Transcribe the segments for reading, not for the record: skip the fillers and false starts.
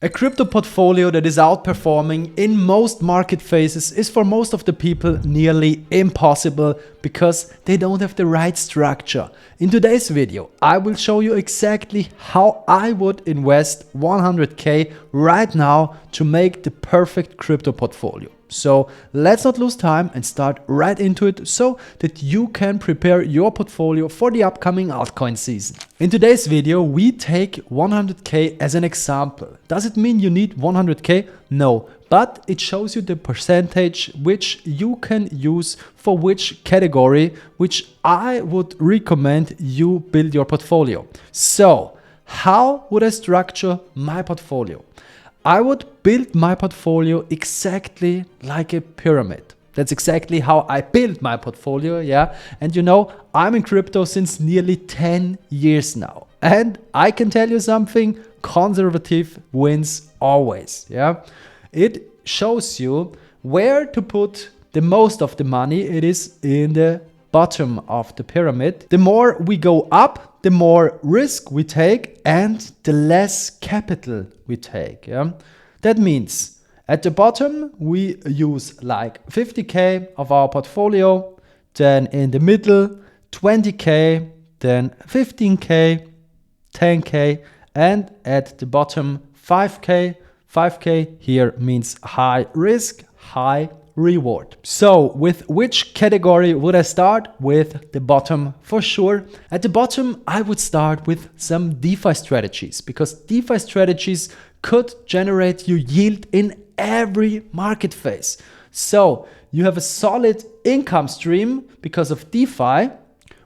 A crypto portfolio that is outperforming in most market phases is for most of the people nearly impossible because they don't have the right structure. In today's video, I will show you exactly how I would invest 100k right now to make the perfect crypto portfolio. So let's not lose time and start right into it so that you can prepare your portfolio for the upcoming altcoin season. In today's video, we take 100k as an example. Does it mean you need 100k? No, but it shows you the percentage which you can use for which category, which I would recommend you build your portfolio. So how would I structure my portfolio? I would build my portfolio exactly like a pyramid. That's exactly how I build my portfolio, yeah. And you know, I'm in crypto since nearly 10 years now. And I can tell you something, conservative wins always, yeah. It shows you where to put the most of the money. It is in the bottom of the pyramid. The more we go up, the more risk we take and the less capital we take. Yeah? That means at the bottom, we use like 50k of our portfolio, then in the middle, 20k, then 15k, 10k, and at the bottom, 5k. 5k here means high risk, high reward. So with which category would I start? With the bottom for sure. At the bottom, I would start with some DeFi strategies because DeFi strategies could generate you yield in every market phase. So you have a solid income stream because of DeFi,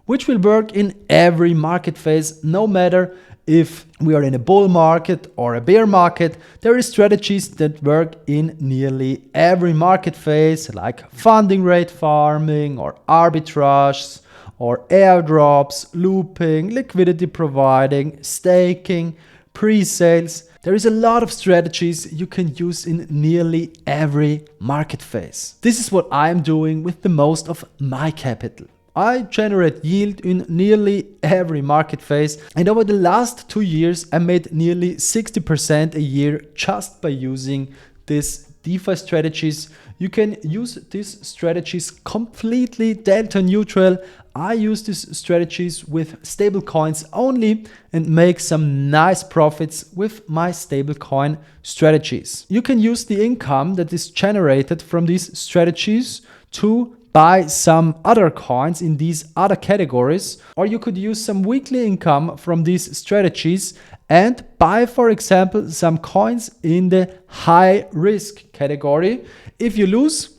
which will work in every market phase, no matter if we are in a bull market or a bear market. There is strategies that work in nearly every market phase, like funding rate farming or arbitrage or airdrops, looping, liquidity providing, staking, pre-sales. There is a lot of strategies you can use in nearly every market phase. This is what I'm doing with the most of my capital. I generate yield in nearly every market phase, and over the last 2 years I made nearly 60% a year just by using these DeFi strategies. You can use these strategies completely delta neutral. I use these strategies with stable coins only and make some nice profits with my stablecoin strategies. You can use the income that is generated from these strategies to buy some other coins in these other categories, or you could use some weekly income from these strategies and buy, for example, some coins in the high risk category. If you lose,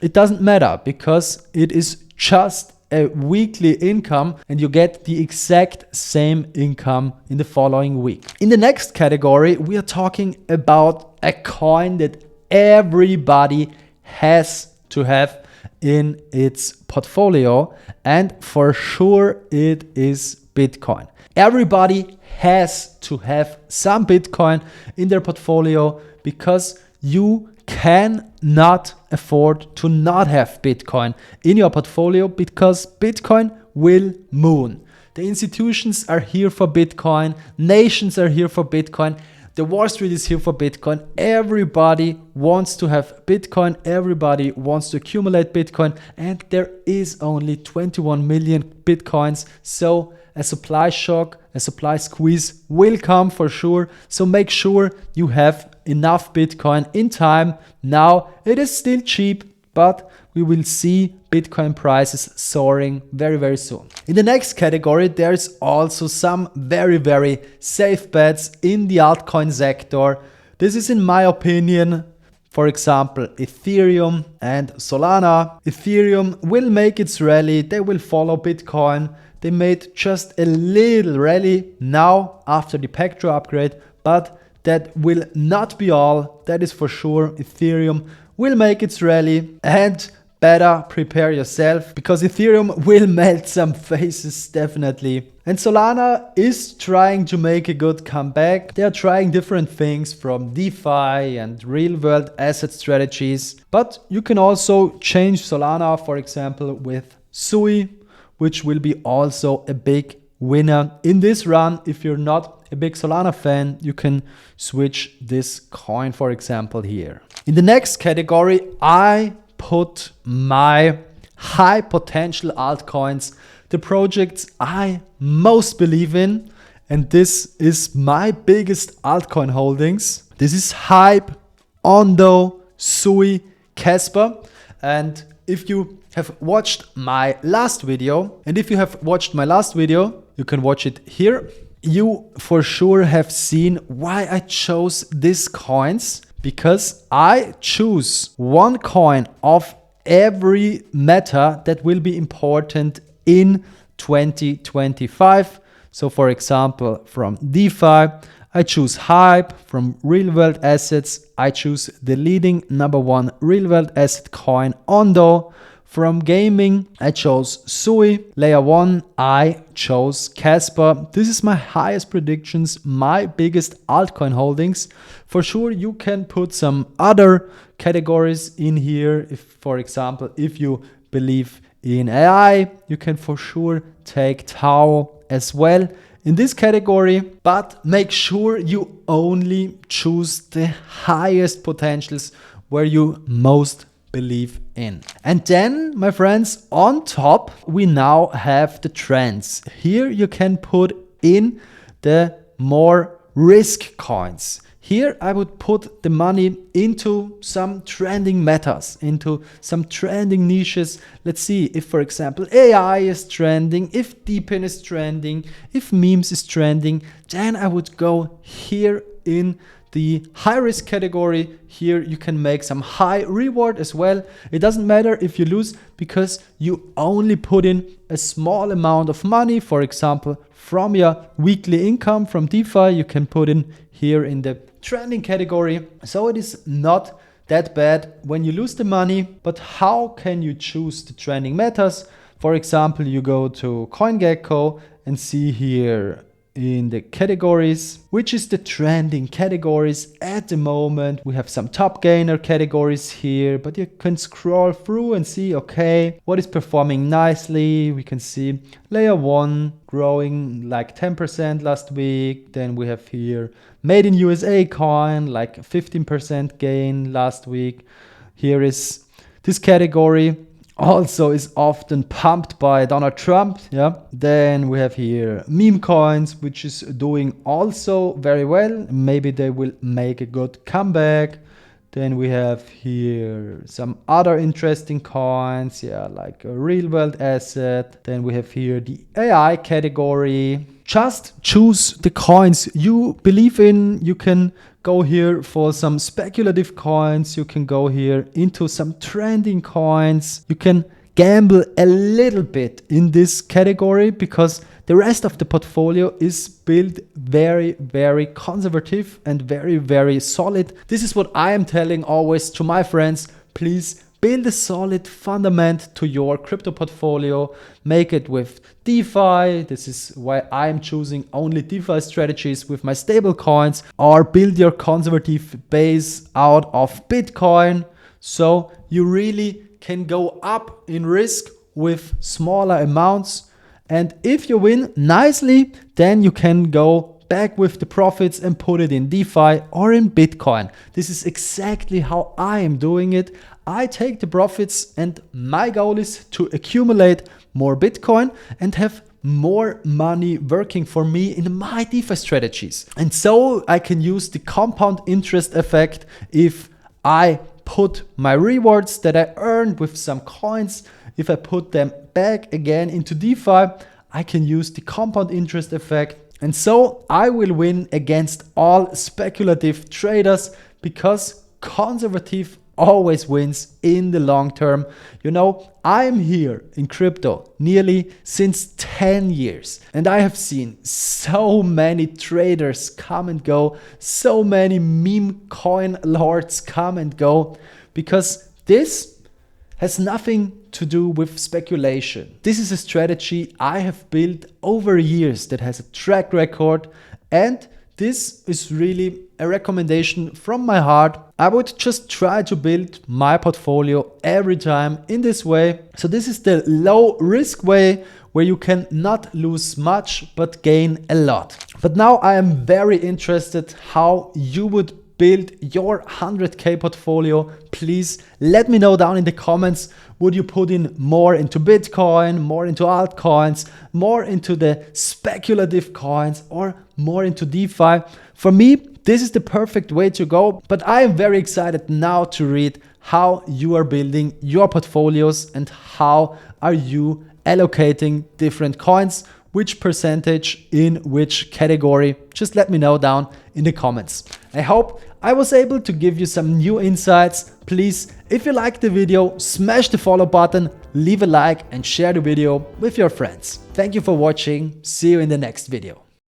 it doesn't matter because it is just a weekly income and you get the exact same income in the following week. In the next category, we are talking about a coin that everybody has to have in its portfolio, and for sure it is Bitcoin. Everybody has to have some Bitcoin in their portfolio because you cannot afford to not have Bitcoin in your portfolio because Bitcoin will moon. The institutions are here for Bitcoin, nations are here for Bitcoin. The Wall Street is here for Bitcoin. Everybody wants to have Bitcoin. Everybody wants to accumulate Bitcoin. And there is only 21 million Bitcoins. So a supply shock, a supply squeeze will come for sure. So make sure you have enough Bitcoin in time. Now it is still cheap, but we will see Bitcoin prices soaring very, very soon. In the next category, there's also some very, very safe bets in the altcoin sector. This is, in my opinion, for example, Ethereum and Solana. Ethereum will make its rally. They will follow Bitcoin. They made just a little rally now after the Pectro upgrade, but that will not be all. That is for sure. Ethereum will make its rally, and better prepare yourself because Ethereum will melt some faces definitely. And Solana is trying to make a good comeback. They are trying different things from DeFi and real world asset strategies. But you can also change Solana, for example, with Sui, which will be also a big winner in this run if you're not a big Solana fan, you can switch this coin, for example, here. In the next category, I put my high potential altcoins, the projects I most believe in. And this is my biggest altcoin holdings. This is Hype, Ondo, Sui, Casper. And if you have watched my last video, you can watch it here. You for sure have seen why I chose these coins, because I choose one coin of every meta that will be important in 2025. So for example, from DeFi, I choose Hype. From real world assets, I choose the leading #1 real world asset coin, Ondo. From gaming, I chose Sui. Layer 1, I chose Casper. This is my highest predictions, my biggest altcoin holdings. For sure, you can put some other categories in here. If, for example, if you believe in AI, you can for sure take Tau as well in this category, but make sure you only choose the highest potentials where you most believe in. And then, my friends, on top, we now have the trends. Here you can put in the more risk coins. Here I would put the money into some trending metas, into some trending niches. Let's see if, for example, AI is trending, if DePIN is trending, if memes is trending, then I would go here in the high risk category. Here you can make some high reward as well. It doesn't matter if you lose, because you only put in a small amount of money. For example, from your weekly income from DeFi, you can put in here in the trending category. So it is not that bad when you lose the money. But how can you choose the trending metas? For example, you go to CoinGecko and see here in the categories, which is the trending categories at the moment. We have some top gainer categories here, but you can scroll through and see, okay, what is performing nicely. We can see layer 1 growing like 10% last week. Then we have here made in USA coin, like 15% gain last week. Here is this category. Also is often pumped by Donald Trump. Yeah. Then we have here meme coins, which is doing also very well. Maybe they will make a good comeback. Then we have here some other interesting coins, yeah, like a real world asset. Then we have here the AI category. Just choose the coins you believe in. You can go here for some speculative coins. You can go here into some trending coins. You can gamble a little bit in this category, because the rest of the portfolio is built very, very conservative and very, very solid. This is what I am telling always to my friends. Please build a solid fundament to your crypto portfolio. Make it with DeFi. This is why I'm choosing only DeFi strategies with my stable coins, or build your conservative base out of Bitcoin. So you really can go up in risk with smaller amounts. And if you win nicely, then you can go back with the profits and put it in DeFi or in Bitcoin. This is exactly how I am doing it. I take the profits, and my goal is to accumulate more Bitcoin and have more money working for me in my DeFi strategies. And so I can use the compound interest effect. If I put my rewards that I earned with some coins, if I put them back again into DeFi, I can use the compound interest effect. And so I will win against all speculative traders, because conservative always wins in the long term. You know, I'm here in crypto nearly since 10 years, and I have seen so many traders come and go, so many meme coin lords come and go, because this has nothing to do with speculation. This is a strategy I have built over years that has a track record, and this is really a recommendation from my heart. I would just try to build my portfolio every time in this way. So this is the low risk way where you can not lose much but gain a lot. But now I am very interested how you would build your 100k portfolio. Please let me know down in the comments. Would you put in more into Bitcoin, more into altcoins, more into the speculative coins, or more into DeFi? For me, this is the perfect way to go, but I am very excited now to read how you are building your portfolios and how are you allocating different coins, which percentage in which category. Just let me know down in the comments. I hope I was able to give you some new insights. Please, if you liked the video, smash the follow button, leave a like and share the video with your friends. Thank you for watching. See you in the next video.